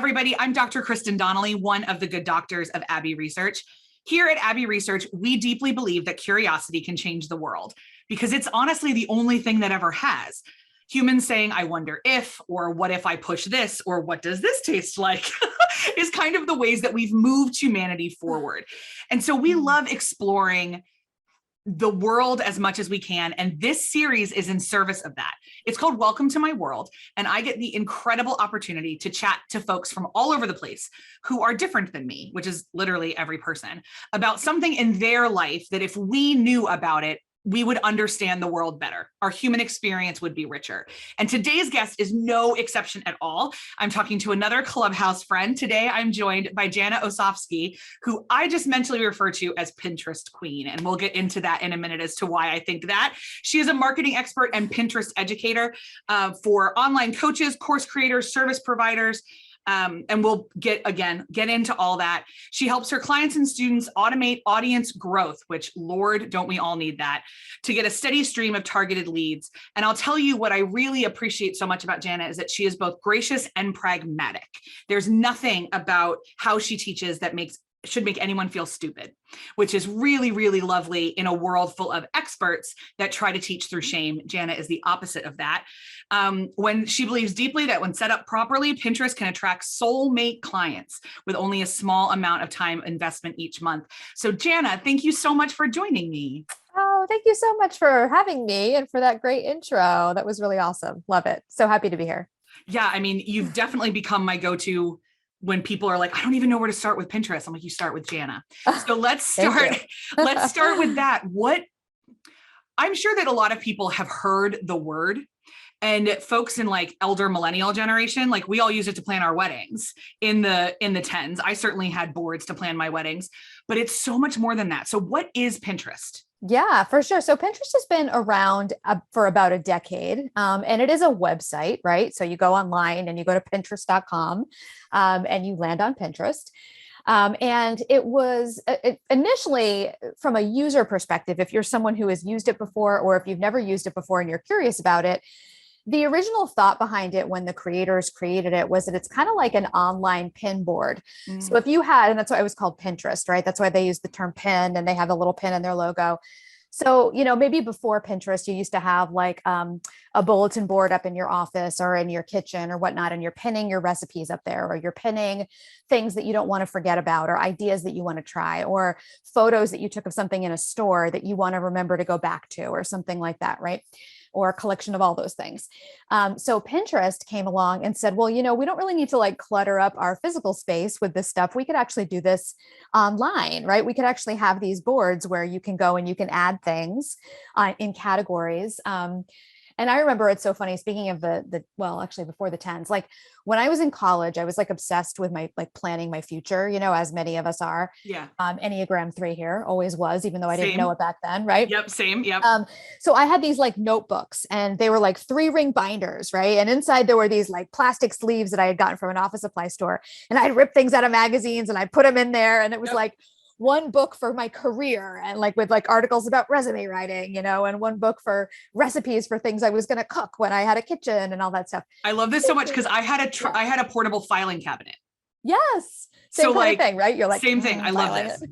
everybody. I'm Dr. Kristen Donnelly, one of the good doctors of Abbey Research. Here at Abbey Research, we deeply believe that curiosity can change the world because it's honestly the only thing that ever has. Humans saying, I wonder if, or what if I push this, or what does this taste like, is kind of the ways that we've moved humanity forward. And so we love exploring the world as much as we can. And this series is in service of that. It's called Welcome to My World. And I get the incredible opportunity to chat to folks from all over the place who are different than me, which is literally every person, about something in their life that if we knew about it, we would understand the world better. Our human experience would be richer. And today's guest is no exception at all. I'm talking to another Clubhouse friend. Today, I'm joined by Jana Osofsky, who I just mentally refer to as Pinterest Queen. And we'll get into that in a minute as to why I think that. She is a marketing expert and Pinterest educator for online coaches, course creators, service providers. And we'll get into all that. She helps her clients and students automate audience growth, which Lord, don't we all need that, to get a steady stream of targeted leads. And I'll tell you what I really appreciate so much about Jana is that she is both gracious and pragmatic. There's nothing about how she teaches that should make anyone feel stupid, which is really, really lovely in a world full of experts that try to teach through shame. Jana is the opposite of that. When she believes deeply that when set up properly, Pinterest can attract soulmate clients with only a small amount of time investment each month. So Jana, thank you so much for joining me. Oh, thank you so much for having me and for that great intro. That was really awesome. Love it. So happy to be here. Yeah, I mean, you've definitely become my go-to when people are like, I don't even know where to start with Pinterest. I'm like, you start with Jana. So let's start with that. I'm sure that a lot of people have heard the word, and folks in like elder millennial generation, like we all use it to plan our weddings in the tens. I certainly had boards to plan my weddings, but it's so much more than that. So what is Pinterest? Yeah, for sure. So Pinterest has been around for about a decade, and it is a website, right? So you go online and you go to Pinterest.com, and you land on Pinterest. And it was initially from a user perspective, if you're someone who has used it before, or if you've never used it before and you're curious about it, the original thought behind it when the creators created it was that it's kind of like an online pin board. So if you had, and that's why it was called Pinterest, right? That's why they use the term pin, and they have a little pin in their logo. So, maybe before Pinterest, you used to have like a bulletin board up in your office or in your kitchen or whatnot, and you're pinning your recipes up there, or you're pinning things that you don't want to forget about, or ideas that you want to try, or photos that you took of something in a store that you want to remember to go back to, or something like that, right? Or a collection of all those things. So Pinterest came along and said, well, we don't really need to like clutter up our physical space with this stuff. We could actually do this online, right? We could actually have these boards where you can go and you can add things in categories. And I remember it's so funny, speaking of actually before the tens, like when I was in college, I was like obsessed with my like planning my future, as many of us are. Yeah. Enneagram 3 here, always was, even though I didn't Same. know it back then, right? Yep, same, yep. So I had these like notebooks, and they were like 3-ring binders, right? And inside there were these like plastic sleeves that I had gotten from an office supply store, and I'd rip things out of magazines and I'd put them in there, and it was like one book for my career, and like with like articles about resume writing, and one book for recipes for things I was going to cook when I had a kitchen and all that stuff. I love this so much because I had a portable filing cabinet. Yes. Same kind of thing, right? You're like, same thing. I love this.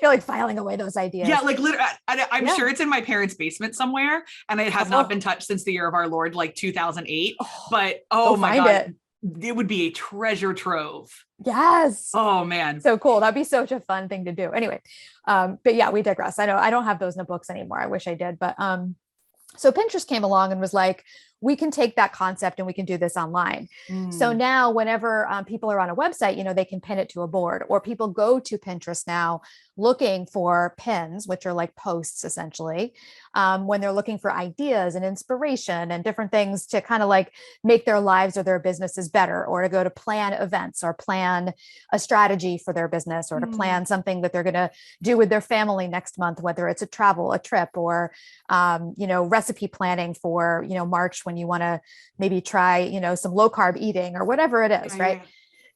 You're like filing away those ideas. Yeah, like literally, I'm sure it's in my parents' basement somewhere, and it has not been touched since the year of our Lord, like 2008. But oh my God, it would be a treasure trove. Yes. Oh man. So cool. That'd be such a fun thing to do. Anyway, but yeah, we digress. I know I don't have those notebooks anymore. I wish I did, but so Pinterest came along and was like, we can take that concept and we can do this online. So now whenever people are on a website, they can pin it to a board, or people go to Pinterest now looking for pins, which are like posts essentially, when they're looking for ideas and inspiration and different things to kind of like make their lives or their businesses better, or to go to plan events or plan a strategy for their business, or to plan something that they're going to do with their family next month, whether it's a trip, or, recipe planning for, March, when you want to maybe try, some low carb eating or whatever it is, right? Yeah.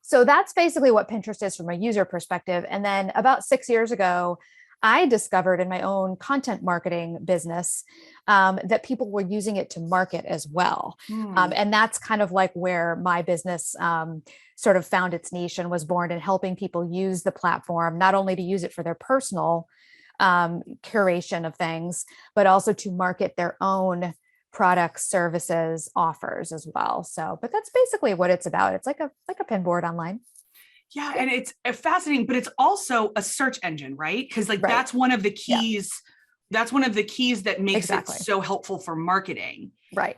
So that's basically what Pinterest is from a user perspective. And then about 6 years ago, I discovered in my own content marketing business that people were using it to market as well. And that's kind of like where my business sort of found its niche and was born, in helping people use the platform, not only to use it for their personal curation of things, but also to market their own products, services, offers as well. So, but that's basically what it's about. It's like a pin board online. Yeah. And it's fascinating, but it's also a search engine, right? Because like Right. that's one of the keys. Yeah. That's one of the keys that makes Exactly. it so helpful for marketing. Right.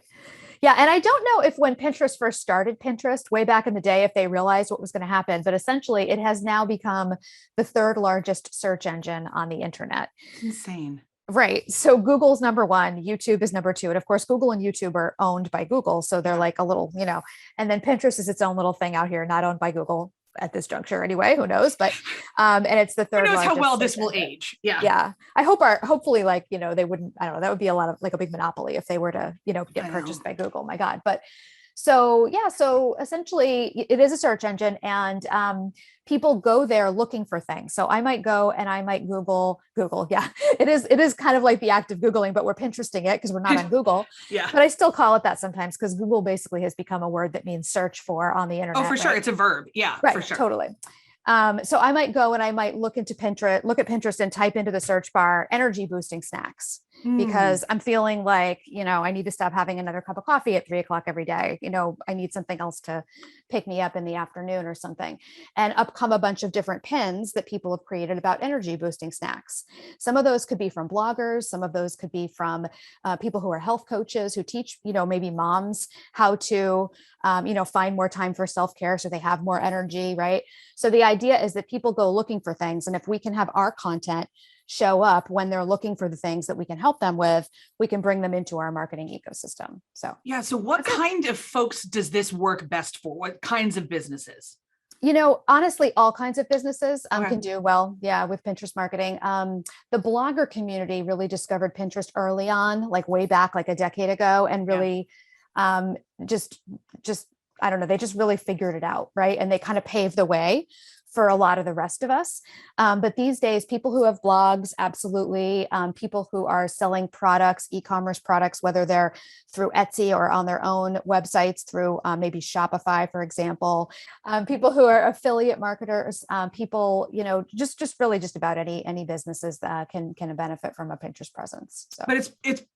Yeah. And I don't know if when Pinterest first started Pinterest way back in the day, if they realized what was going to happen, but essentially it has now become the third largest search engine on the internet. It's insane. Right. So Google's number one, YouTube is number two. And of course, Google and YouTube are owned by Google. So they're like a little, and then Pinterest is its own little thing out here, not owned by Google at this juncture anyway, who knows, but, and it's the third. Who knows how well search this will engine. age. Yeah. Yeah. I hope hopefully like, they wouldn't, I don't know, that would be a lot of like a big monopoly if they were to, get purchased by Google. My God. But so, yeah, so essentially it is a search engine, and people go there looking for things. So I might go and I might Google. Yeah, it is kind of like the act of Googling, but we're Pinteresting it because we're not on Google. Yeah. But I still call it that sometimes, because Google basically has become a word that means search for on the internet. Oh, for sure. Right? It's a verb. Yeah, Right. For sure. Totally. So I might go and I might look at Pinterest and type into the search bar energy boosting snacks, because I'm feeling like, I need to stop having another cup of coffee at 3 o'clock every day. I need something else to pick me up in the afternoon or something. And up come a bunch of different pins that people have created about energy boosting snacks. Some of those could be from bloggers. Some of those could be from people who are health coaches who teach, maybe moms how to, find more time for self-care so they have more energy, right? So the idea is that people go looking for things. And if we can have our content show up when they're looking for the things that we can help them with, we can bring them into our marketing ecosystem. So, yeah. So what kind of folks does this work best for? What kinds of businesses? Honestly, all kinds of businesses can do well, with Pinterest marketing. The blogger community really discovered Pinterest early on, like way back, like a decade ago, and really just I don't know, they just really figured it out, right? And they kind of paved the way for a lot of the rest of us. But these days, people who have blogs, absolutely. People who are selling products, e-commerce products, whether they're through Etsy or on their own websites through maybe Shopify, for example. People who are affiliate marketers, people, just really just about any businesses that can benefit from a Pinterest presence. So. But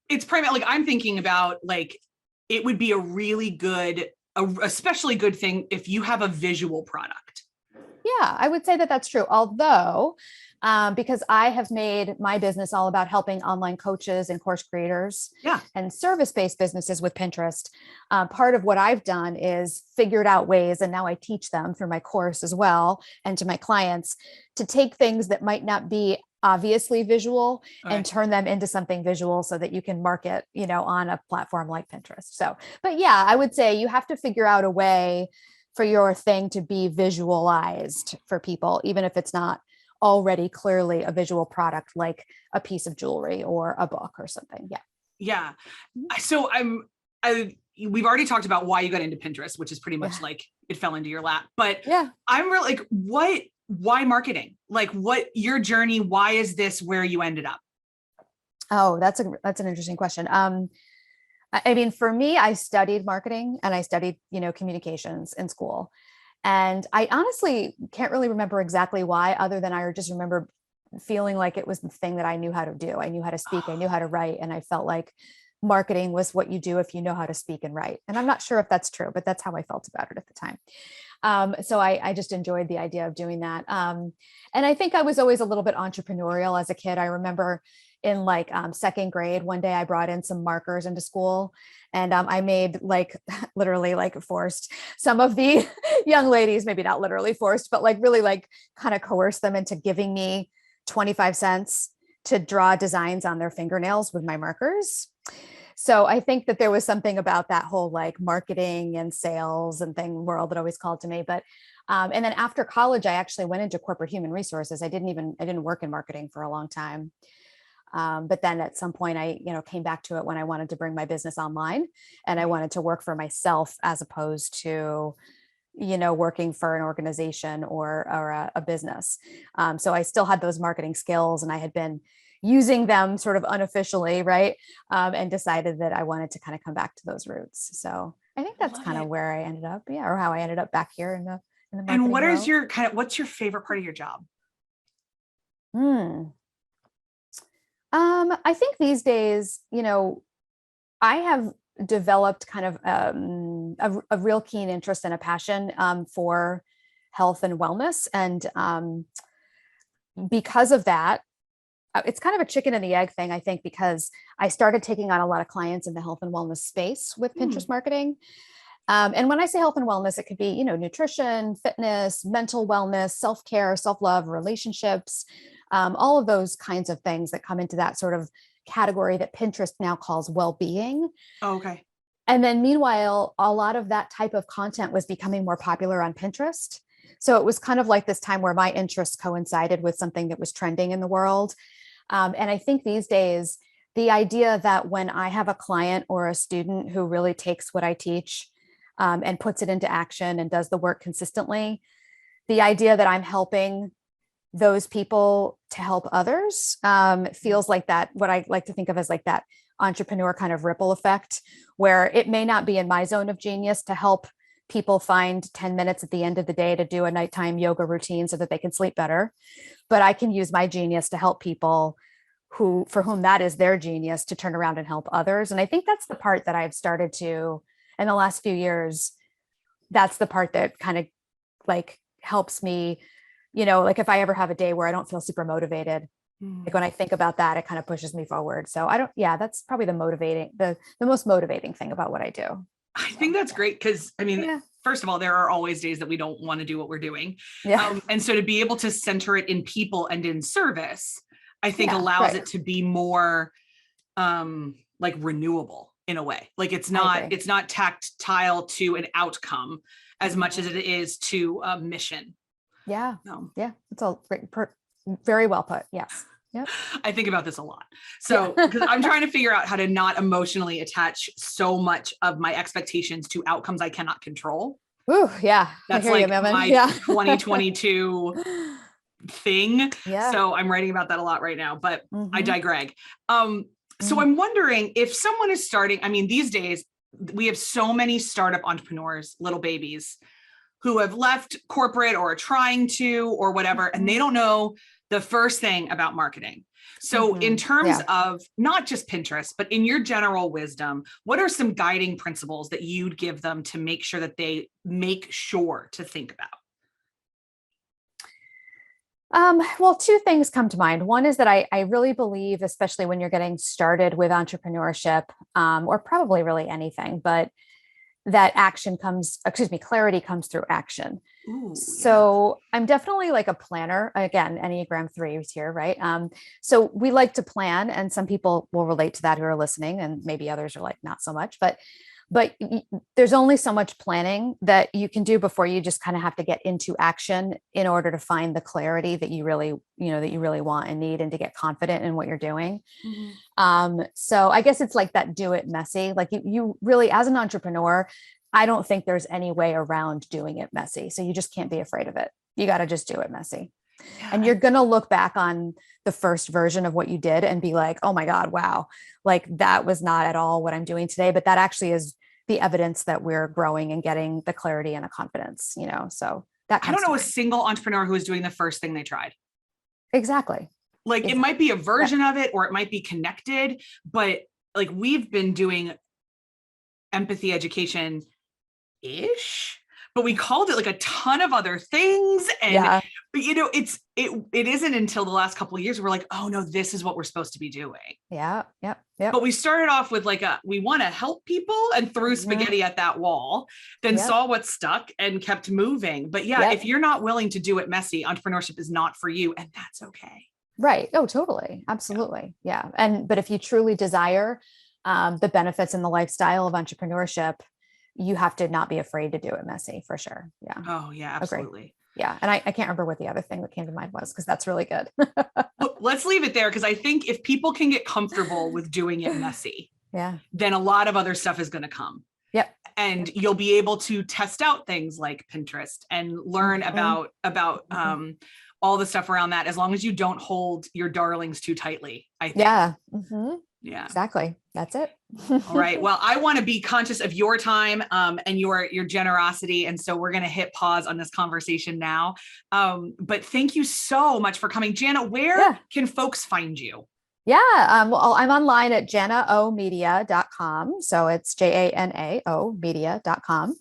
it's primarily, like, I'm thinking about, like, it would be a really good, especially good thing if you have a visual product. Yeah, I would say that that's true. Although, because I have made my business all about helping online coaches and course creators and service-based businesses with Pinterest, part of what I've done is figured out ways, and now I teach them through my course as well, and to my clients, to take things that might not be obviously visual and turn them into something visual so that you can market, on a platform like Pinterest. So, but yeah, I would say you have to figure out a way for your thing to be visualized for people, even if it's not already clearly a visual product, like a piece of jewelry or a book or something. Yeah. Yeah. So we've already talked about why you got into Pinterest, which is pretty much like it fell into your lap, but I'm really like, why marketing? Like, what your journey? Why is this where you ended up? Oh, that's an interesting question. I mean, for me, I studied marketing and I studied, communications in school. And I honestly can't really remember exactly why, other than I just remember feeling like it was the thing that I knew how to do. I knew how to speak, I knew how to write. And I felt like marketing was what you do if you know how to speak and write. And I'm not sure if that's true, but that's how I felt about it at the time. So I just enjoyed the idea of doing that. And I think I was always a little bit entrepreneurial as a kid. I remember in like second grade, one day I brought in some markers into school, and I made like literally like forced some of the young ladies, maybe not literally forced, but like really like kind of coerced them into giving me 25 cents to draw designs on their fingernails with my markers. So I think that there was something about that whole like marketing and sales and thing world that always called to me. But and then after college, I actually went into corporate human resources. I didn't work in marketing for a long time. But then at some point I, came back to it when I wanted to bring my business online, and I wanted to work for myself as opposed to working for an organization or a business. So I still had those marketing skills, and I had been using them sort of unofficially, right? And decided that I wanted to kind of come back to those roots. So I think that's kind of where I ended up, or how I ended up back here in the marketing And what is world. what's your favorite part of your job? I think these days, I have developed kind of a real keen interest and a passion for health and wellness. And because of that, it's kind of a chicken and the egg thing, I think, because I started taking on a lot of clients in the health and wellness space with Pinterest marketing. And when I say health and wellness, it could be, nutrition, fitness, mental wellness, self-care, self-love, relationships, all of those kinds of things that come into that sort of category that Pinterest now calls well-being. Oh, okay. And then meanwhile, a lot of that type of content was becoming more popular on Pinterest. So it was kind of like this time where my interests coincided with something that was trending in the world. And I think these days, the idea that when I have a client or a student who really takes what I teach and puts it into action and does the work consistently, the idea that I'm helping those people to help others feels like that, what I like to think of as like that entrepreneur kind of ripple effect, where it may not be in my zone of genius to help people find 10 minutes at the end of the day to do a nighttime yoga routine so that they can sleep better. But I can use my genius to help people for whom that is their genius to turn around and help others. And I think that's the part that I've started to, in the last few years, that's the part that kind of like helps me, like if I ever have a day where I don't feel super motivated, like when I think about that, it kind of pushes me forward. So that's probably the most motivating thing about what I do. I think that's great because, first of all, there are always days that we don't want to do what we're doing. Yeah. And so to be able to center it in people and in service, I think allows it to be more like renewable in a way. Like it's not tactile to an outcome as much as it is to a mission. Yeah. Yeah. It's all very well put. Yes. Yep. I think about this a lot. So, because I'm trying to figure out how to not emotionally attach so much of my expectations to outcomes I cannot control. Ooh, yeah. That's like my 2022 thing. Yeah. So I'm writing about that a lot right now, but I digress. So I'm wondering if someone is starting, these days we have so many startup entrepreneurs, little babies who have left corporate or are trying to, or whatever, and they don't know the first thing about marketing. So in terms of not just Pinterest, but in your general wisdom, what are some guiding principles that you'd give them to make sure that they make sure to think about? Well, two things come to mind. One is that I really believe, especially when you're getting started with entrepreneurship, or probably really anything, but that clarity comes through action. Ooh, so I'm definitely like a planner. Again, Enneagram 3 is here, right? So we like to plan, and some people will relate to that who are listening, and maybe others are like, not so much, but there's only so much planning that you can do before you just kind of have to get into action in order to find the clarity that you really want and need, and to get confident in what you're doing. So I guess it's like that, do it messy. Like you really, as an entrepreneur, I don't think there's any way around doing it messy. So you just can't be afraid of it. You got to just do it messy. Yeah. And you're going to look back on the first version of what you did and be like, oh my God, wow. Like that was not at all what I'm doing today, but that actually is the evidence that we're growing and getting the clarity and the confidence, so that I don't know a single entrepreneur who is doing the first thing they tried. Exactly. Like it might be a version of it, or it might be connected, but like we've been doing empathy education ish, but we called it like a ton of other things. And but it isn't until the last couple of years we're like, oh no, this is what we're supposed to be doing. Yeah. But we started off with like we want to help people, and threw spaghetti at that wall, then saw what stuck and kept moving. But if you're not willing to do it messy, entrepreneurship is not for you, and that's okay. Right. Oh, totally. Absolutely. Yeah. But if you truly desire the benefits and the lifestyle of entrepreneurship, you have to not be afraid to do it messy, for sure. Yeah. Oh yeah, absolutely. Agreed. Yeah. And I can't remember what the other thing that came to mind was, because that's really good. Well, let's leave it there, because I think if people can get comfortable with doing it messy, then a lot of other stuff is going to come. Yep. And you'll be able to test out things like Pinterest and learn about all the stuff around that, as long as you don't hold your darlings too tightly, I think. Yeah. Yeah, exactly. That's it. All right. Well, I want to be conscious of your time and your generosity. And so we're going to hit pause on this conversation now. But thank you so much for coming. Jana, where can folks find you? Yeah. Well, I'm online at janaomedia.com. So it's JANAO media.com.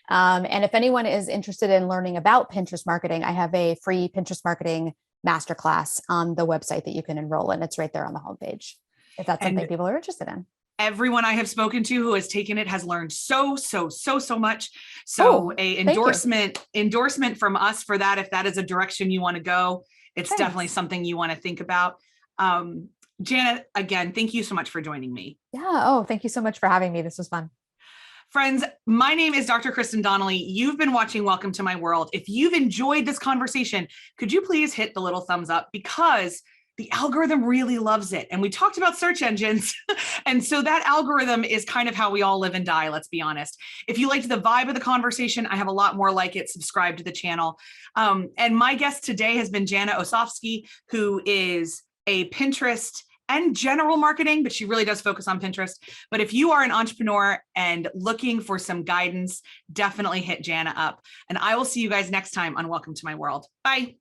And if anyone is interested in learning about Pinterest marketing, I have a free Pinterest marketing masterclass on the website that you can enroll in. It's right there on the homepage, if that's something people are interested in. Everyone I have spoken to who has taken it has learned so much. So endorsement from us for that. If that is a direction you want to go, it's definitely something you want to think about. Jana, again, thank you so much for joining me. Yeah. Oh, thank you so much for having me. This was fun. Friends, my name is Dr. Kristen Donnelly. You've been watching Welcome to My World. If you've enjoyed this conversation, could you please hit the little thumbs up, because the algorithm really loves it. And we talked about search engines. And so that algorithm is kind of how we all live and die, let's be honest. If you liked the vibe of the conversation, I have a lot more like it. Subscribe to the channel. And my guest today has been Jana Osofsky, who is a Pinterest and general marketing, but she really does focus on Pinterest. But if you are an entrepreneur and looking for some guidance, definitely hit Jana up. And I will see you guys next time on Welcome to My World. Bye.